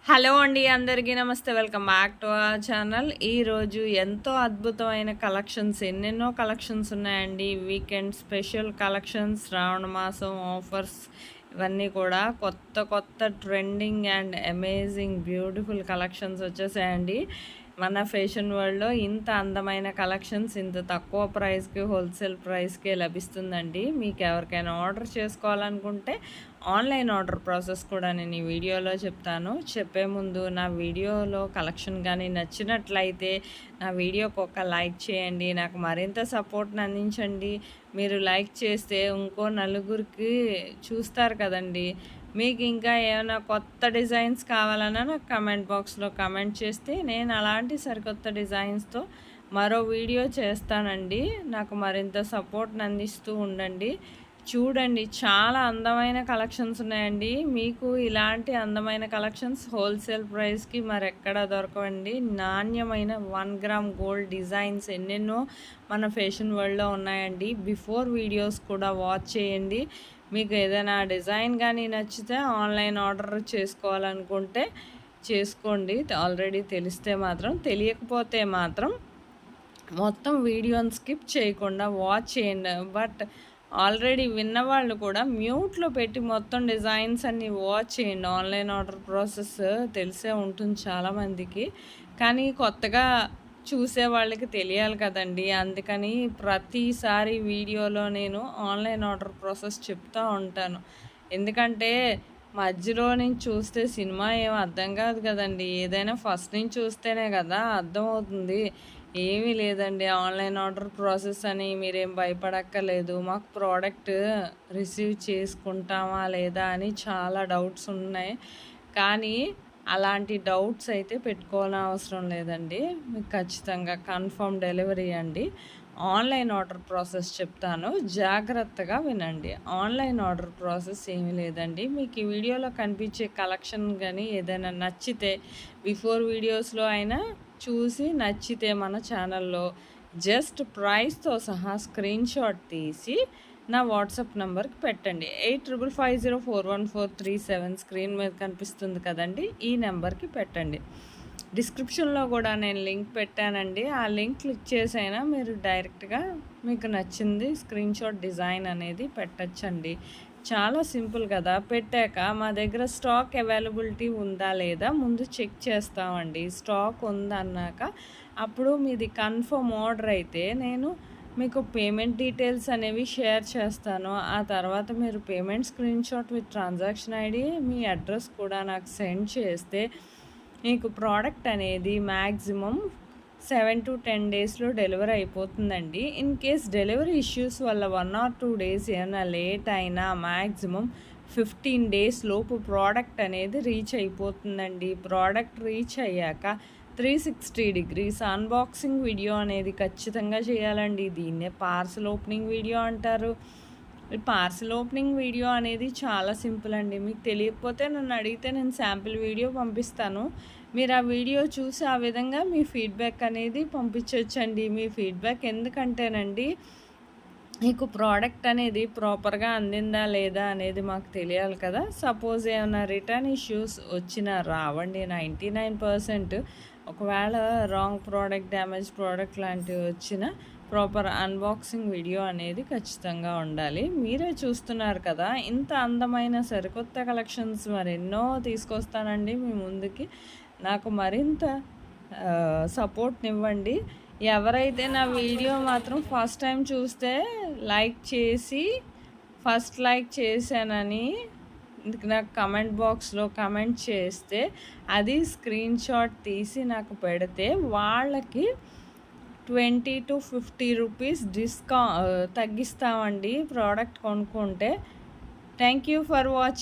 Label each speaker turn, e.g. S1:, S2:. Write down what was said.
S1: Hello అండి, అందరికీ నమస్తే. Welcome back to our channel. ఈరోజు ఎంతో అద్భుతమైన కలెక్షన్స్, ఎన్నెన్నో కలెక్షన్స్ ఉన్నాయండి. వీకెండ్ స్పెషల్ కలెక్షన్స్, శ్రావణ మాసం ఆఫర్స్, ఇవన్నీ కూడా కొత్త కొత్త trending and amazing beautiful collections వచ్చేసాయండి. మన ఫ్యాషన్ వరల్డ్లో ఇంత అందమైన కలెక్షన్స్ ఇంత తక్కువ ప్రైస్కి, హోల్సేల్ ప్రైస్కే లభిస్తుందండి. మీకు ఎవరికైనా ఆర్డర్ చేసుకోవాలనుకుంటే ఆన్లైన్ ఆర్డర్ ప్రాసెస్ కూడా నేను ఈ వీడియోలో చెప్తాను. చెప్పే ముందు నా వీడియోలో కలెక్షన్ కానీ నచ్చినట్లయితే నా వీడియోకి ఒక లైక్ చేయండి. నాకు మరింత సపోర్ట్ని అందించండి. మీరు లైక్ చేస్తే ఇంకో నలుగురికి చూస్తారు కదండి. మీకు ఇంకా ఏమైనా కొత్త డిజైన్స్ కావాలన్నా నాకు కమెంట్ బాక్స్లో కమెంట్ చేస్తే నేను అలాంటి సరికొత్త డిజైన్స్తో మరో వీడియో చేస్తానండి. నాకు మరింత సపోర్ట్ని అందిస్తూ ఉండండి. చూడండి, చాలా అందమైన కలెక్షన్స్ ఉన్నాయండి. మీకు ఇలాంటి అందమైన కలెక్షన్స్ హోల్సేల్ ప్రైస్కి మరెక్కడ దొరకవండి. నాణ్యమైన 1 గ్రామ్ గోల్డ్ డిజైన్స్ ఎన్నెన్నో మన ఫ్యాషన్ వరల్డ్లో ఉన్నాయండి. బిఫోర్ వీడియోస్ కూడా వాచ్ చేయండి. మీకు ఏదైనా డిజైన్ కానీ నచ్చితే ఆన్లైన్ ఆర్డర్ చేసుకోవాలనుకుంటే చేసుకోండి. ఆల్రెడీ తెలిస్తే మాత్రం, తెలియకపోతే మాత్రం మొత్తం వీడియోని స్కిప్ చేయకుండా వాచ్ చేయండి. బట్ ఆల్రెడీ విన్నవాళ్ళు కూడా మ్యూట్లో పెట్టి మొత్తం డిజైన్స్ అన్నీ వాచ్ చేయండి. ఆన్లైన్ ఆర్డర్ ప్రాసెస్ తెలిసే ఉంటుంది చాలామందికి, కానీ కొత్తగా చూసే వాళ్ళకి తెలియాలి కదండి. అందుకని ప్రతిసారి వీడియోలో నేను ఆన్లైన్ ఆర్డర్ ప్రాసెస్ చెప్తూ ఉంటాను. ఎందుకంటే మధ్యలో నుంచి చూస్తే సినిమా ఏం అర్థం కాదు కదండి. ఏదైనా ఫస్ట్ నుంచి చూస్తేనే కదా అర్థమవుతుంది. ఏమీ లేదండి, ఆన్లైన్ ఆర్డర్ ప్రాసెస్ అని మీరేం భయపడక్కర్లేదు. మాకు ప్రోడక్ట్ రిసీవ్ చేసుకుంటామా లేదా అని చాలా డౌట్స్ ఉన్నాయి. కానీ అలాంటి డౌట్స్ అయితే పెట్టుకోవాల్సిన అవసరం లేదండి. మీకు ఖచ్చితంగా కన్ఫర్మ్ డెలివరీ అండి. ఆన్లైన్ ఆర్డర్ ప్రాసెస్ చెప్తాను, జాగ్రత్తగా వినండి. ఆన్లైన్ ఆర్డర్ ప్రాసెస్ ఏమీ లేదండి. మీకు ఈ వీడియోలో కనిపించే కలెక్షన్ కానీ ఏదైనా నచ్చితే బిఫోర్ వీడియోస్లో అయినా చూసి నచ్చితే మన ఛానల్లో జస్ట్ ప్రైస్తో సహా స్క్రీన్ షాట్ తీసి నా వాట్సాప్ నెంబర్కి పెట్టండి. 8550414337 స్క్రీన్ మీద కనిపిస్తుంది కదండి, ఈ నెంబర్కి పెట్టండి. డిస్క్రిప్షన్లో కూడా నేను లింక్ పెట్టానండి. ఆ లింక్ క్లిక్ చేసైనా మీరు డైరెక్ట్గా మీకు నచ్చింది స్క్రీన్ షాట్ డిజైన్ అనేది పెట్టచ్చండి. చాలా సింపుల్ కదా. పెట్టాక మా దగ్గర స్టాక్ అవైలబిలిటీ ఉందా లేదా ముందు చెక్ చేస్తామండి. స్టాక్ ఉందన్నాక అప్పుడు మీది కన్ఫర్మ్ ఆర్డర్ అయితే నేను మీకు పేమెంట్ డీటెయిల్స్ అనేవి షేర్ చేస్తాను. ఆ తర్వాత మీరు payment screen shot with transaction ID, me address కూడా నాకు సెండ్ చేస్తే మీకు ప్రోడక్ట్ అనేది మ్యాక్సిమం 7 to 10 డేస్లో డెలివరీ అయిపోతుందండి. ఇన్ కేస్ డెలివరీ ఇష్యూస్ వల్ల 1 or 2 డేస్ ఏమైనా లేట్ అయినా మ్యాక్సిమం 15 డేస్ లోపు ప్రోడక్ట్ అనేది రీచ్ అయిపోతుందండి. ప్రోడక్ట్ రీచ్ అయ్యాక 360 degrees అన్బాక్సింగ్ వీడియో అనేది ఖచ్చితంగా చేయాలండి. దీన్నే పార్సల్ ఓపెనింగ్ వీడియో అంటారు. పార్సల్ ఓపెనింగ్ వీడియో అనేది చాలా సింపుల్ అండి. మీకు తెలియకపోతే నన్ను అడిగితే నేను శాంపిల్ వీడియో పంపిస్తాను. మీరు ఆ వీడియో చూసి ఆ విధంగా మీ ఫీడ్బ్యాక్ అనేది పంపించవచ్చండి. మీ ఫీడ్బ్యాక్ ఎందుకంటేనండి, మీకు ప్రోడక్ట్ అనేది ప్రాపర్గా అందిందా లేదా అనేది మాకు తెలియాలి కదా. సపోజ్ ఏమైనా రిటర్న్ ఇష్యూస్ వచ్చినా రావండి 99%. ఒకవేళ రాంగ్ ప్రోడక్ట్, డ్యామేజ్ ప్రోడక్ట్ లాంటివి వచ్చినా ప్రాపర్ అన్బాక్సింగ్ వీడియో అనేది ఖచ్చితంగా ఉండాలి. మీరే చూస్తున్నారు కదా, ఇంత అందమైన సరికొత్త కలెక్షన్స్ మరెన్నో తీసుకొస్తానండి మీ ముందుకి. నాకు మరింత సపోర్ట్నివ్వండి. ఎవరైతే నా వీడియో మాత్రం ఫస్ట్ టైం చూస్తే లైక్ చేసి, ఫస్ట్ లైక్ చేశానని నాకు కమెంట్ బాక్స్లో కమెంట్ చేస్తే అది స్క్రీన్ షాట్ తీసి నాకు పెడితే వాళ్ళకి 20 to 50 రూపీస్ తగ్గిస్తామండి ప్రోడక్ట్ కొనుక్కుంటే. Thank you for watching.